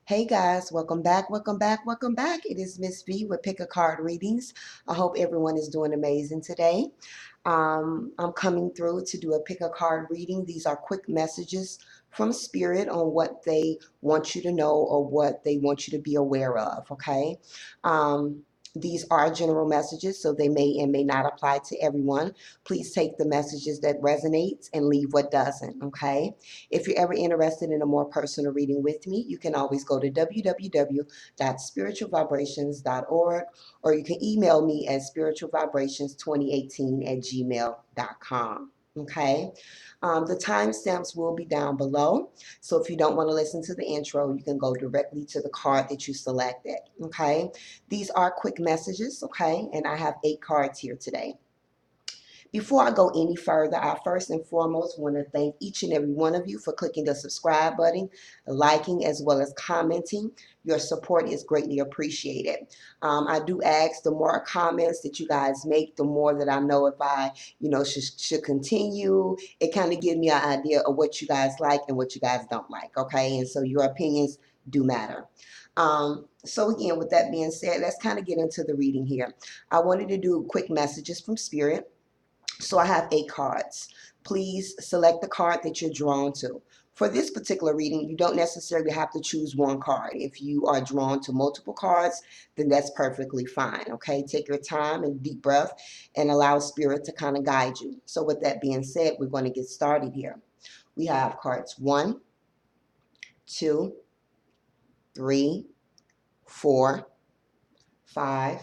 Hey guys, welcome back, welcome back, welcome back. It is Miss V with Pick a Card Readings. I hope everyone is doing amazing today. I'm coming through to do a Pick a Card reading. These are quick messages from Spirit on what they want you to know or what they want you to be aware of, okay? These are general messages, so they may and may not apply to everyone. Please take the messages that resonates and leave what doesn't, okay? If you're ever interested in a more personal reading with me, you can always go to www.spiritualvibrations.org or you can email me at spiritualvibrations2018@gmail.com. Okay. The timestamps will be down below. So if you don't want to listen to the intro, you can go directly to the card that you selected. Okay. These are quick messages. Okay. And I have 8 cards here today. Before I go any further, I first and foremost want to thank each and every one of you for clicking the subscribe button, liking, as well as commenting. Your support is greatly appreciated. I do ask the more comments that you guys make, the more that I know if I, should continue. It kind of gives me an idea of what you guys like and what you guys don't like, okay? And so your opinions do matter. So again, with that being said, let's kind of get into the reading here. I wanted to do quick messages from Spirit. So I have 8 cards. Please select the card that you're drawn to. For this particular reading, you don't necessarily have to choose one card. If you are drawn to multiple cards, then that's perfectly fine, okay? Take your time and deep breath and allow Spirit to kind of guide you. So with that being said, we're going to get started here. We have cards 1, 2, 3, 4, 5,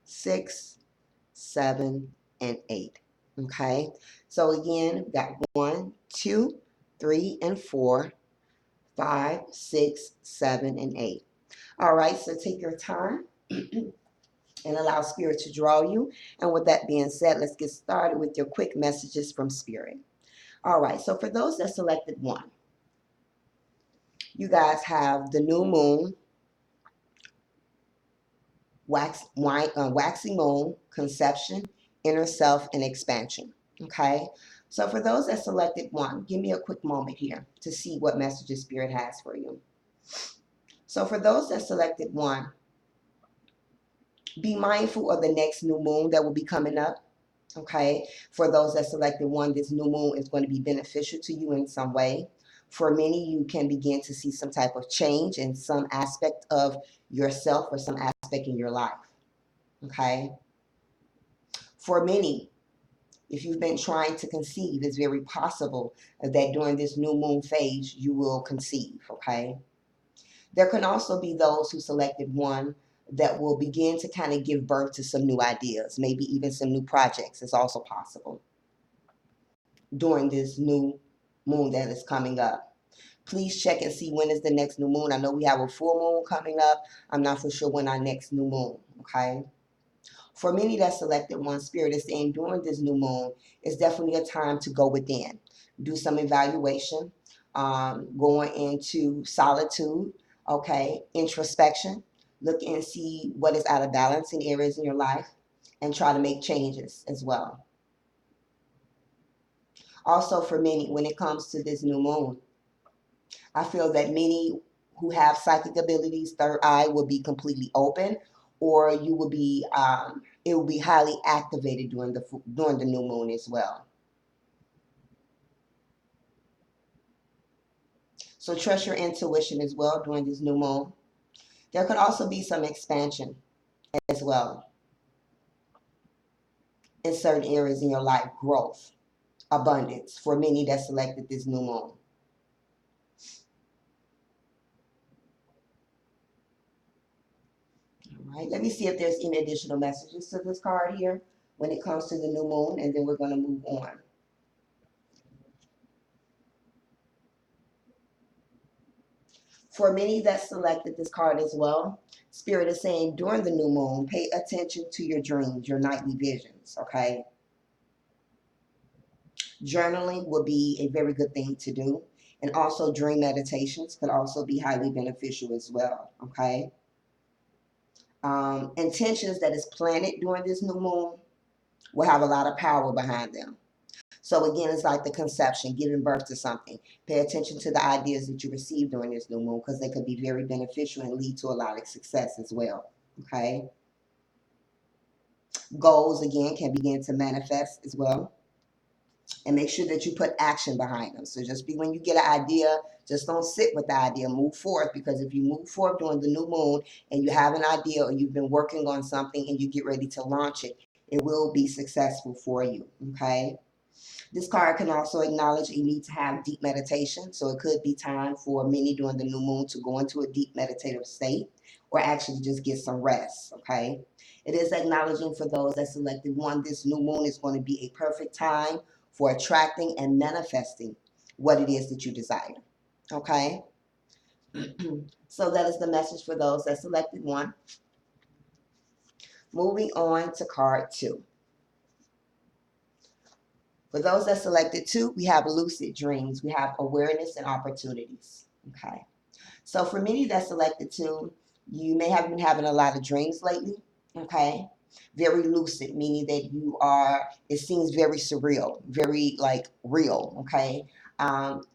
6, 7, and 8. Okay, so again, we've got 1, 2, 3, and 4, 5, 6, 7, and 8. All right, so take your time and allow Spirit to draw you. And with that being said, let's get started with your quick messages from Spirit. All right, so for those that selected 1, you guys have the new moon, waxing moon, conception, inner self, and expansion. Okay, so for those that selected 1, give me a quick moment here to see what messages Spirit has for you. So for those that selected 1, be mindful of the next new moon that will be coming up. Okay, for those that selected 1, this new moon is going to be beneficial to you in some way. For many, you can begin to see some type of change in some aspect of yourself or some aspect in your life. Okay, for many, if you've been trying to conceive, it's very possible that during this new moon phase, you will conceive, okay? There can also be those who selected 1 that will begin to kind of give birth to some new ideas, maybe even some new projects. It's also possible during this new moon that is coming up. Please check and see when is the next new moon. I know we have a full moon coming up. I'm not for sure when our next new moon, okay? For many that selected 1, Spirit is saying during this new moon, it's definitely a time to go within, do some evaluation, going into solitude, okay, introspection, look and see what is out of balance in areas in your life, and try to make changes as well. Also, for many, when it comes to this new moon, I feel that many who have psychic abilities, third eye, will be completely open, or you will be it will be highly activated during the new moon as well. So trust your intuition as well during this new moon. There could also be some expansion as well in certain areas in your life, growth, abundance for many that selected this new moon. All right, let me see if there's any additional messages to this card here when it comes to the new moon, and then we're going to move on. For many that selected this card as well, Spirit is saying during the new moon, pay attention to your dreams, your nightly visions, okay? Journaling will be a very good thing to do. And also dream meditations could also be highly beneficial as well, okay? Intentions that is planted during this new moon will have a lot of power behind them. So again, it's like the conception, giving birth to something. Pay attention to the ideas that you receive during this new moon because they could be very beneficial and lead to a lot of success as well. Okay. Goals, again, can begin to manifest as well. And make sure that you put action behind them. So just be when you get an idea, just don't sit with the idea. Move forth, because if you move forward during the new moon and you have an idea or you've been working on something and you get ready to launch it, it will be successful for you. Okay. This card can also acknowledge a need to have deep meditation. So it could be time for many during the new moon to go into a deep meditative state or actually just get some rest. Okay. It is acknowledging for those that selected one, this new moon is going to be a perfect time for attracting and manifesting what it is that you desire. Okay. So that is the message for those that selected one. Moving on to card 2. For those that selected 2, we have lucid dreams. We have awareness and opportunities. Okay. So for many that selected 2, you may have been having a lot of dreams lately. Okay. Very lucid, meaning that you are, it seems very surreal, very like real. Okay.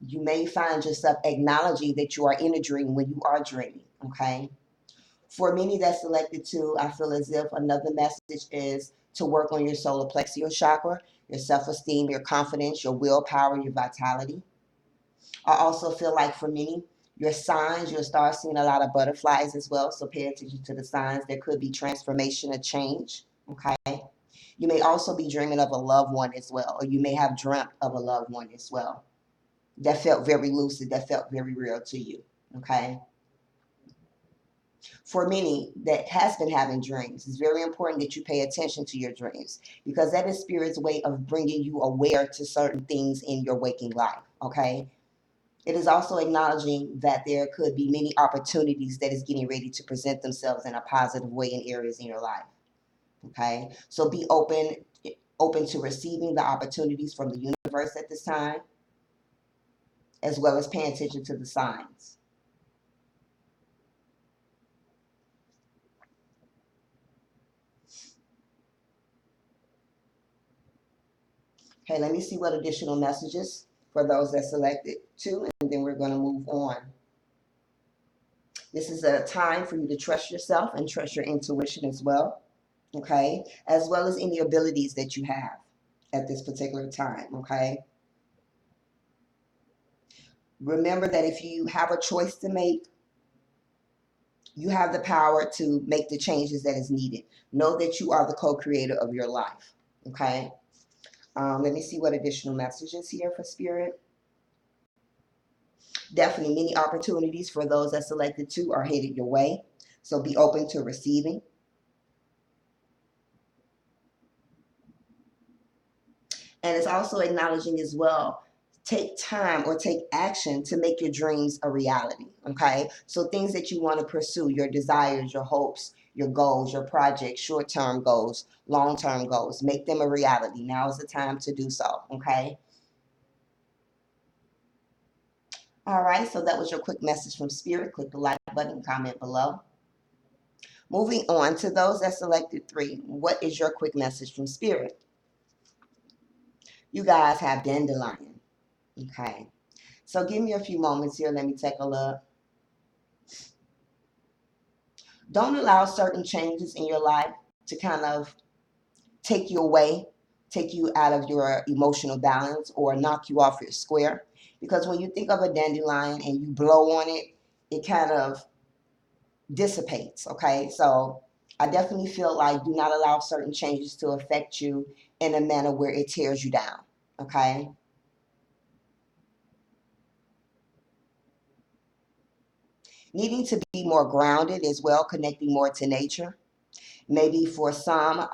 You may find yourself acknowledging that you are in a dream when you are dreaming. Okay. For many that selected 2, I feel as if another message is to work on your solar plexus chakra, your self-esteem, your confidence, your willpower, your vitality. I also feel like for many, your signs, you'll start seeing a lot of butterflies as well. So pay attention to the signs. There could be transformation or change. Okay. You may also be dreaming of a loved one as well, or you may have dreamt of a loved one as well. That felt very lucid, that felt very real to you. Okay. For many that has been having dreams, it's very important that you pay attention to your dreams, because that is Spirit's way of bringing you aware to certain things in your waking life. Okay. It is also acknowledging that there could be many opportunities that is getting ready to present themselves in a positive way in areas in your life. Okay. So be open to receiving the opportunities from the universe at this time, as well as paying attention to the signs. Okay, let me see what additional messages for those that selected 2, and then we're going to move on. This is a time for you to trust yourself and trust your intuition as well, okay, as well as any abilities that you have at this particular time, okay? Remember that if you have a choice to make, you have the power to make the changes that is needed. Know that you are the co-creator of your life, okay? Let me see what additional messages here for Spirit. Definitely many opportunities for those that selected 2 are headed your way. So be open to receiving. And it's also acknowledging as well, take time or take action to make your dreams a reality. Okay. So things that you want to pursue, your desires, your hopes, your goals, your projects, short-term goals, long-term goals, make them a reality. Now is the time to do so. Okay. All right. So that was your quick message from Spirit. Click the like button, comment below. Moving on to those that selected 3. What is your quick message from Spirit? You guys have dandelion. Okay. So give me a few moments here. Let me take a look. Don't allow certain changes in your life to kind of take you away, take you out of your emotional balance or knock you off your square. Because when you think of a dandelion and you blow on it, it kind of dissipates. Okay. So I definitely feel like do not allow certain changes to affect you in a manner where it tears you down. Okay. Needing to be more grounded as well, connecting more to nature. Maybe for some,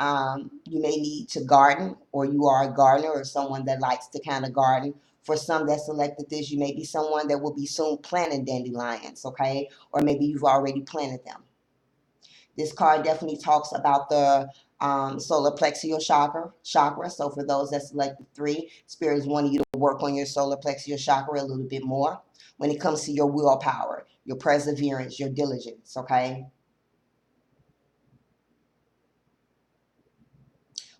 you may need to garden, or you are a gardener or someone that likes to kind of garden. For some that selected this, you may be someone that will be soon planting dandelions, okay? Or maybe you've already planted them. This card definitely talks about the solar plexus chakra. So for those that selected 3, Spirit is wanting you to work on your solar plexus chakra a little bit more when it comes to your willpower, your perseverance, your diligence, okay?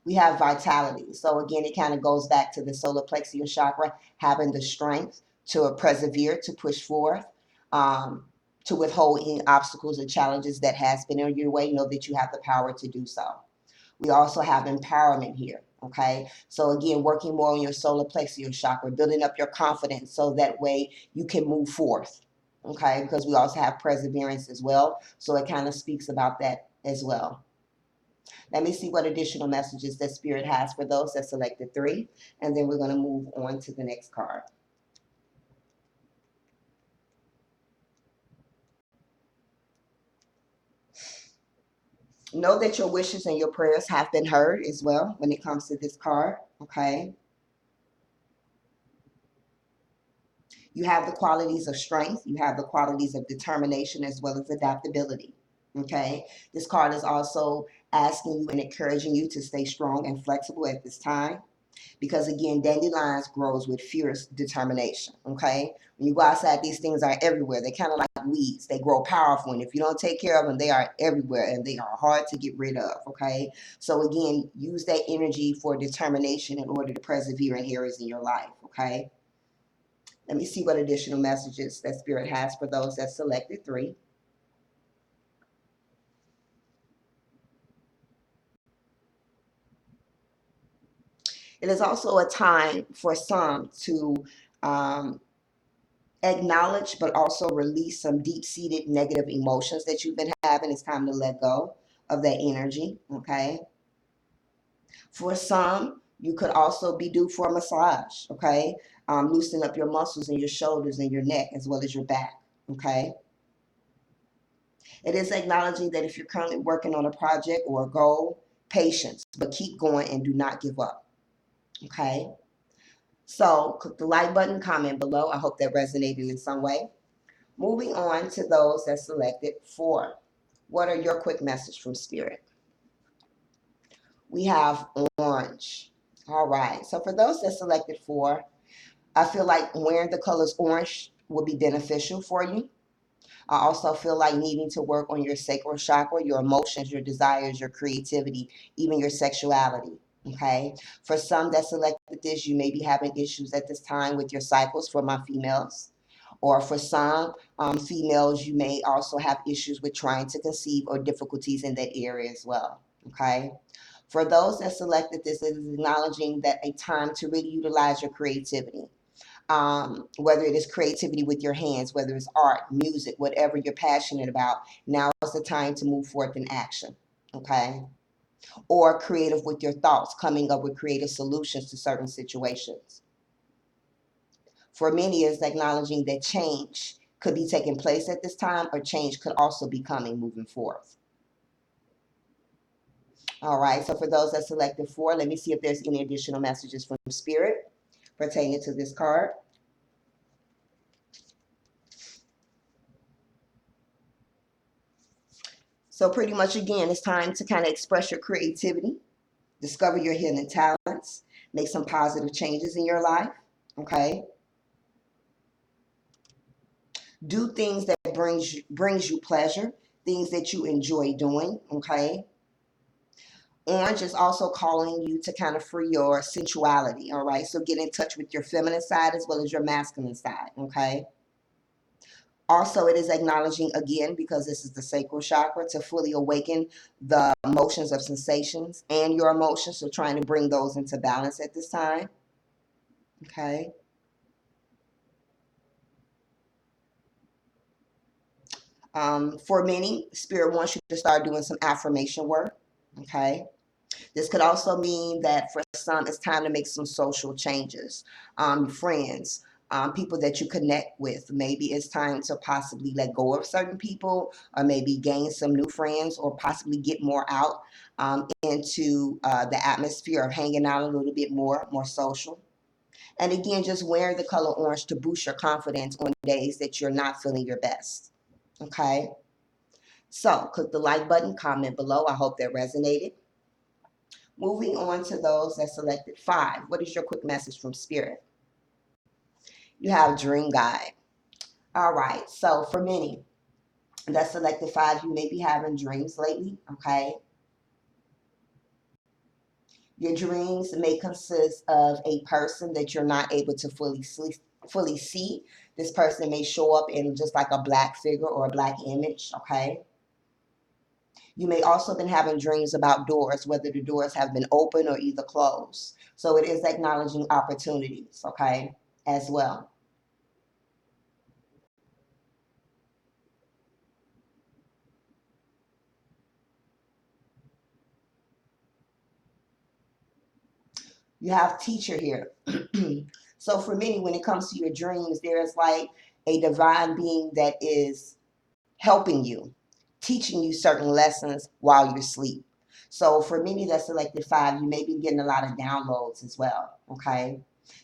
We have vitality. So again, it kind of goes back to the solar plexus chakra, having the strength to persevere, to push forth, um, to withhold any obstacles or challenges that has been in your way. Know that you have the power to do so. We also have empowerment here. Okay. So again, working more on your solar plexus chakra, building up your confidence so that way you can move forth. Okay. Because we also have perseverance as well. So it kind of speaks about that as well. Let me see what additional messages that Spirit has for those that selected 3. And then we're going to move on to the next card. Know that your wishes and your prayers have been heard as well when it comes to this card. Okay. You have the qualities of strength. You have the qualities of determination as well as adaptability. Okay. This card is also asking you and encouraging you to stay strong and flexible at this time. Because again, dandelions grows with fierce determination. Okay. When you go outside, these things are everywhere. They're kind of like weeds. They grow powerful. And if you don't take care of them, they are everywhere and they are hard to get rid of. Okay. So again, use that energy for determination in order to persevere in areas in your life. Okay. Let me see what additional messages that Spirit has for those that selected 3. It is also a time for some to um, acknowledge but also release some deep-seated negative emotions that you've been having. It's time to let go of that energy. Okay. For some, you could also be due for a massage. Okay. Loosen up your muscles in your shoulders and your neck as well as your back. Okay. It is acknowledging that if you're currently working on a project or a goal, patience, but keep going and do not give up. Okay. So click the like button, comment below. I hope that resonated in some way. Moving on to those that selected 4. What are your quick message from Spirit? We have orange. All right. So for those that selected 4, I feel like wearing the colors orange will be beneficial for you. I also feel like needing to work on your sacral chakra, your emotions, your desires, your creativity, even your sexuality. Okay. For some that selected this, you may be having issues at this time with your cycles for my females. Or for some females, you may also have issues with trying to conceive or difficulties in that area as well. Okay. For those that selected this, it is acknowledging that a time to really utilize your creativity. Whether it is creativity with your hands, whether it's art, music, whatever you're passionate about, now is the time to move forth in action. Okay. Or creative with your thoughts, coming up with creative solutions to certain situations. For many, it's acknowledging that change could be taking place at this time, or change could also be coming moving forth. All right. So for those that selected 4, let me see if there's any additional messages from Spirit pertaining to this card. So pretty much again, it's time to kind of express your creativity, discover your hidden talents, make some positive changes in your life. Okay. Do things that brings you pleasure, things that you enjoy doing. Okay. Orange is also calling you to kind of free your sensuality. All right. So get in touch with your feminine side as well as your masculine side. Okay. Also, it is acknowledging again, because this is the sacral chakra, to fully awaken the emotions of sensations and your emotions. So trying to bring those into balance at this time. Okay. For many, Spirit wants you to start doing some affirmation work. Okay. This could also mean that for some, it's time to make some social changes. Friends, people that you connect with. Maybe it's time to possibly let go of certain people, or maybe gain some new friends, or possibly get more out into the atmosphere of hanging out a little bit more social. And again, just wearing the color orange to boost your confidence on days that you're not feeling your best. Okay. So click the like button, comment below. I hope that resonated. Moving on to those that selected 5. What is your quick message from Spirit? You have Dream Guide. All right. So for many that selected 5, you may be having dreams lately. Okay. Your dreams may consist of a person that you're not able to fully see. This person may show up in just like a black figure or a black image, okay? You may also been having dreams about doors, whether the doors have been open or either closed. So it is acknowledging opportunities, okay, as well. You have teacher here. So for many, when it comes to your dreams, there's like a divine being that is helping you, teaching you certain lessons while you're asleep. So for many that selected 5, you may be getting a lot of downloads as well, okay?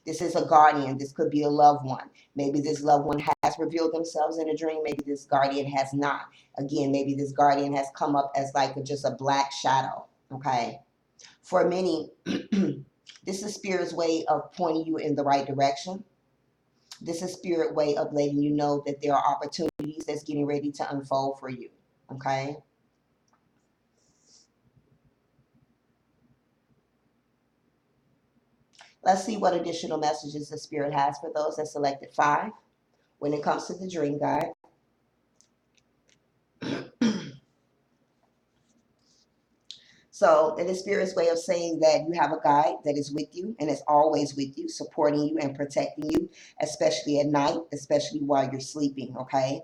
This is a guardian. This could be a loved one. Maybe this loved one has revealed themselves in a dream. Maybe this guardian has not. Again, maybe this guardian has come up as like just a black shadow, okay? For many, this is Spirit's way of pointing you in the right direction. This is Spirit way of letting you know that there are opportunities that's getting ready to unfold for you. Okay. Let's see what additional messages the Spirit has for those that selected 5 when it comes to the dream guide. So, in the Spirit's way of saying that you have a guide that is with you and is always with you, supporting you and protecting you, especially at night, especially while you're sleeping. Okay.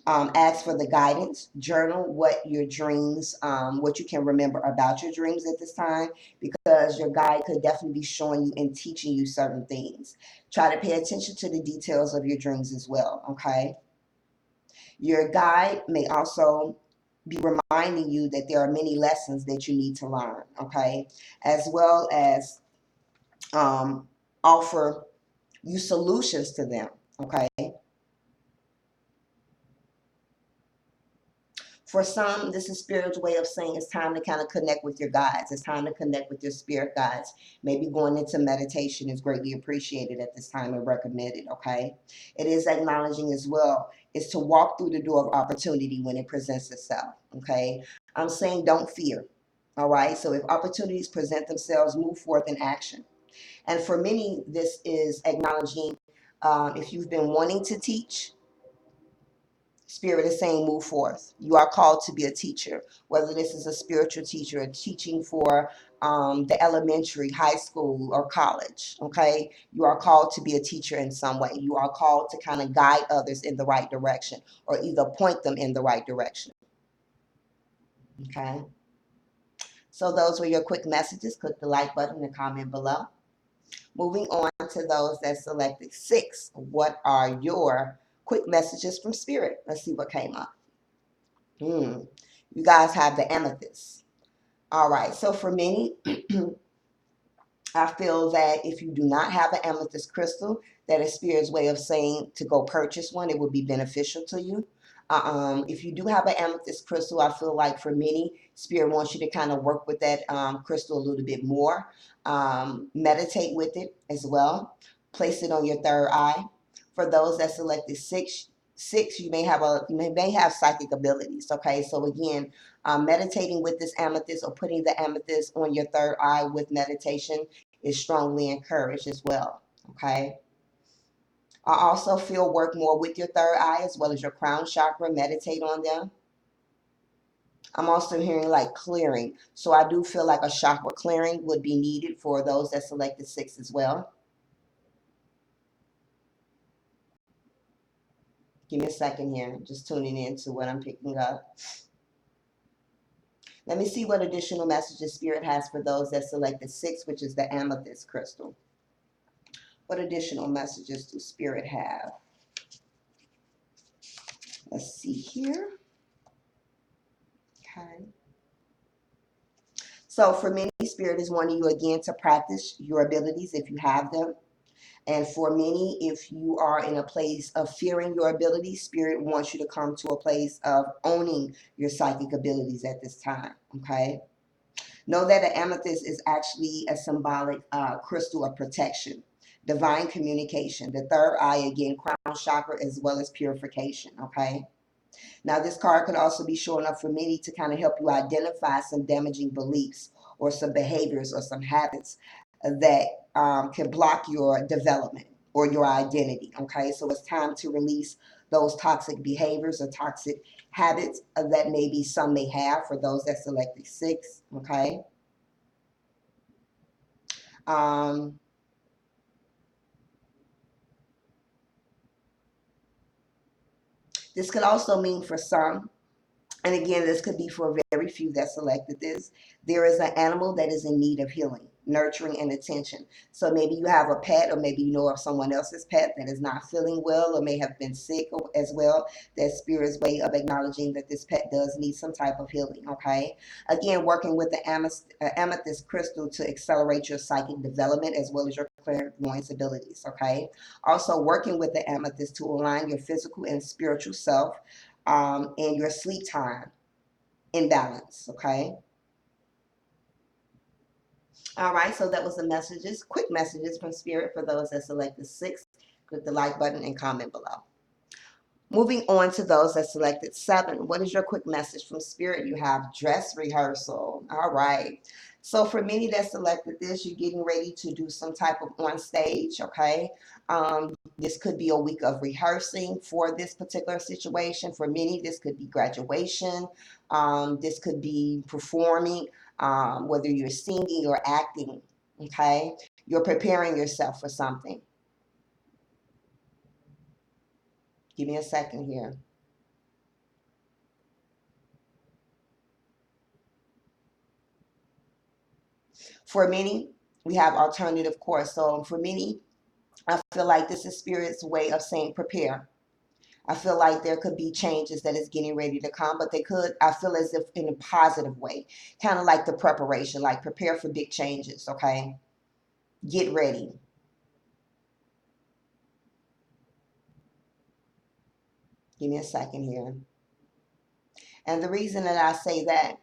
Ask for the guidance, journal what your dreams, what you can remember about your dreams at this time, because your guide could definitely be showing you and teaching you certain things. Try to pay attention to the details of your dreams as well, okay? Your guide may also be reminding you that there are many lessons that you need to learn, okay? As well as offer you solutions to them, okay? For some, this is Spirit's way of saying it's time to kind of connect with your guides. It's time to connect with your spirit guides. Maybe going into meditation is greatly appreciated at this time and recommended, okay? It is acknowledging as well is to walk through the door of opportunity when it presents itself, okay? I'm saying don't fear, all right? So if opportunities present themselves, move forth in action. And for many, this is acknowledging if you've been wanting to teach, Spirit is saying, move forth. You are called to be a teacher, whether this is a spiritual teacher, a teaching for the elementary, high school, or college. Okay. You are called to be a teacher in some way. You are called to kind of guide others in the right direction or either point them in the right direction. Okay. So those were your quick messages. Click the like button and comment below. Moving on to those that selected 6. What are your quick messages from Spirit? Let's see what came up. You guys have the amethyst. All right. So for many, I feel that if you do not have an amethyst crystal, that is Spirit's way of saying to go purchase one. It would be beneficial to you. If you do have an amethyst crystal, I feel like for many, Spirit wants you to kind of work with that crystal a little bit more. Meditate with it as well. Place it on your third eye. For those that selected 6, you may have psychic abilities. Okay, so again, meditating with this amethyst or putting the amethyst on your third eye with meditation is strongly encouraged as well. Okay. I also feel work more with your third eye as well as your crown chakra. Meditate on them. I'm also hearing like clearing. So I do feel like a chakra clearing would be needed for those that selected 6 as well. Give me a second here. Just tuning into what I'm picking up. Let me see what additional messages Spirit has for those that selected 6, which is the amethyst crystal. What additional messages do Spirit have? Let's see here. Okay. So for many, Spirit is wanting you again to practice your abilities if you have them. And for many, if you are in a place of fearing your abilities, Spirit wants you to come to a place of owning your psychic abilities at this time, okay? Know that an amethyst is actually a symbolic crystal of protection, divine communication, the third eye, again, crown chakra, as well as purification, okay? Now, this card could also be showing up for many to kind of help you identify some damaging beliefs or some behaviors or some habits that can block your development or your identity. Okay, so it's time to release those toxic behaviors or toxic habits that maybe some may have for those that selected 6. Okay. Um, this could also mean for some, and again, this could be for very few that selected this, there is an animal that is in need of healing, nurturing, and attention. So maybe you have a pet, or maybe you know of someone else's pet that is not feeling well or may have been sick as well. That spirit's way of acknowledging that this pet does need some type of healing, okay? Again, working with the amethyst crystal to accelerate your psychic development as well as your clairvoyance abilities, okay? Also working with the amethyst to align your physical and spiritual self, and your sleep time in balance, okay? All right, so that was the messages, quick messages from Spirit for those that selected 6. Click the like button and comment below. Moving on to those that selected 7. What is your quick message from Spirit? You have dress rehearsal. All right. So for many that selected this, you're getting ready to do some type of on stage, okay? This could be a week of rehearsing for this particular situation. For many, this could be graduation. This could be performing, whether you're singing or acting, okay? You're preparing yourself for something. Give me a second here. For many, we have alternative course. So for many, I feel like this is Spirit's way of saying prepare. I feel like there could be changes that is getting ready to come, but they could, I feel as if in a positive way, kind of like the preparation, like prepare for big changes, okay? Get ready. Give me a second here. And the reason that I say that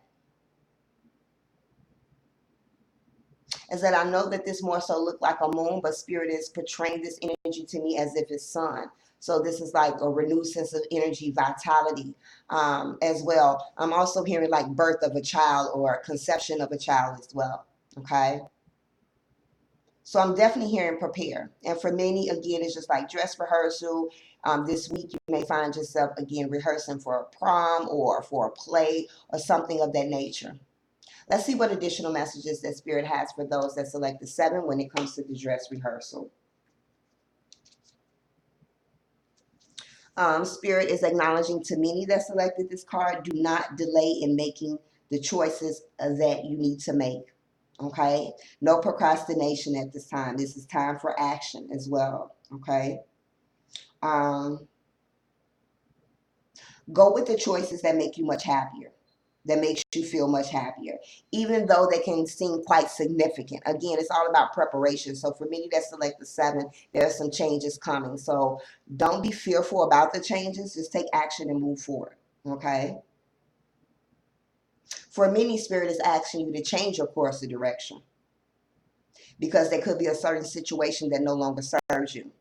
is that I know that this more so looked like a moon, but Spirit is portraying this energy to me as if it's sun. So this is like a renewed sense of energy, vitality, as well. I'm also hearing like birth of a child or conception of a child as well. Okay. So I'm definitely hearing prepare. And for many, again, it's just like dress rehearsal. This week, you may find yourself again rehearsing for a prom or for a play or something of that nature. Let's see what additional messages that Spirit has for those that select the 7 when it comes to the dress rehearsal. Spirit is acknowledging to many that selected this card, do not delay in making the choices that you need to make. Okay? No procrastination at this time. This is time for action as well. Okay? Go with the choices that make you much happier, that makes you feel much happier, even though they can seem quite significant. Again, it's all about preparation. So for many that select the 7, there are some changes coming. So don't be fearful about the changes. Just take action and move forward. Okay? For many, Spirit is asking you to change your course of direction because there could be a certain situation that no longer serves you.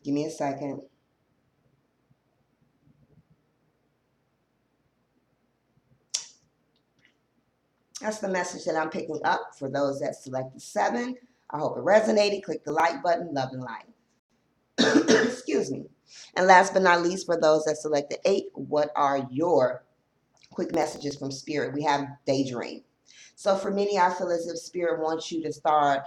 Give me a second. That's the message that I'm picking up for those that selected 7. I hope it resonated. Click the like button. Love and light. Excuse me. And last but not least, for those that selected 8, what are your quick messages from Spirit? We have daydream. So for many, I feel as if Spirit wants you to start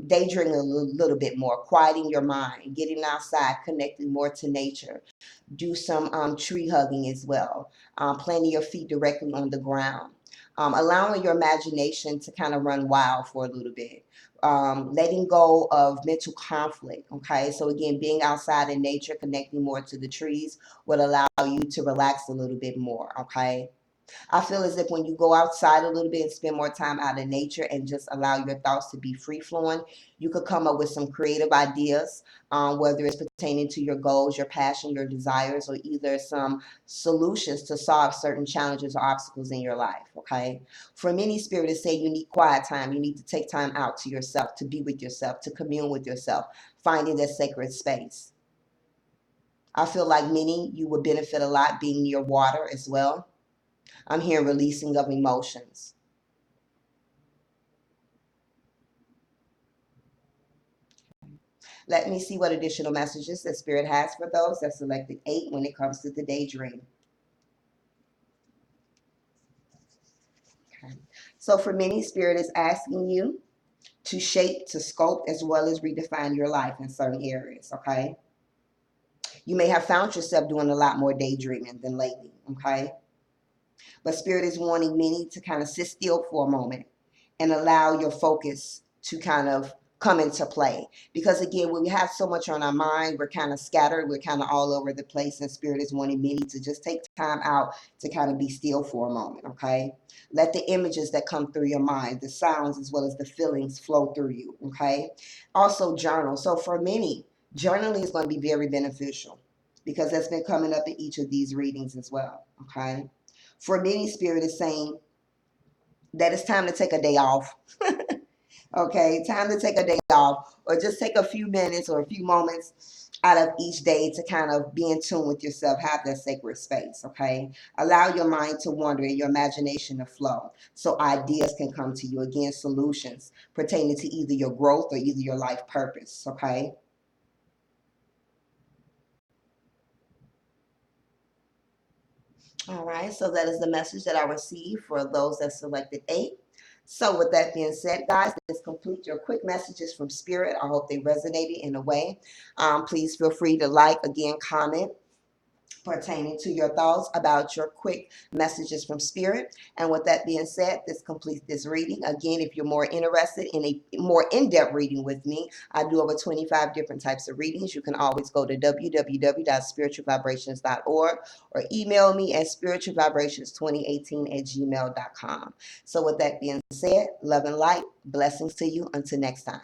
daydreaming a little bit more, quieting your mind, getting outside, connecting more to nature. Do some tree hugging as well, planting your feet directly on the ground, allowing your imagination to kind of run wild for a little bit, letting go of mental conflict. Okay, so again, being outside in nature, connecting more to the trees would allow you to relax a little bit more. Okay. I feel as if when you go outside a little bit and spend more time out in nature and just allow your thoughts to be free flowing, you could come up with some creative ideas, whether it's pertaining to your goals, your passion, your desires, or either some solutions to solve certain challenges or obstacles in your life. Okay. For many, Spirit is saying you need quiet time. You need to take time out to yourself, to be with yourself, to commune with yourself, finding that sacred space. I feel like many, you would benefit a lot being near water as well. I'm hearing releasing of emotions. Let me see what additional messages that Spirit has for those that selected 8 when it comes to the daydream. Okay. So for many, Spirit is asking you to shape, to sculpt, as well as redefine your life in certain areas, okay? You may have found yourself doing a lot more daydreaming than lately, okay? But Spirit is wanting many to kind of sit still for a moment and allow your focus to kind of come into play. Because again, when we have so much on our mind, we're kind of scattered, we're kind of all over the place, and Spirit is wanting many to just take time out to kind of be still for a moment, okay? Let the images that come through your mind, the sounds as well as the feelings flow through you, okay? Also journal. So for many, journaling is going to be very beneficial because that's been coming up in each of these readings as well, okay? For many, Spirit is saying that it's time to take a day off. Okay, time to take a day off, or just take a few minutes or a few moments out of each day to kind of be in tune with yourself, have that sacred space. Okay, allow your mind to wander and your imagination to flow so ideas can come to you. Again, solutions pertaining to either your growth or either your life purpose. Okay. All right, so that is the message that I received for those that selected 8. So with that being said, guys, this completes your quick messages from Spirit. I hope they resonated in a way. Please feel free to like, again, comment pertaining to your thoughts about your quick messages from Spirit. And with that being said, this completes this reading. Again, if you're more interested in a more in-depth reading with me, I do over 25 different types of readings. You can always go to www.spiritualvibrations.org or email me at spiritualvibrations2018@gmail.com. So with that being said, love and light, blessings to you. Until next time.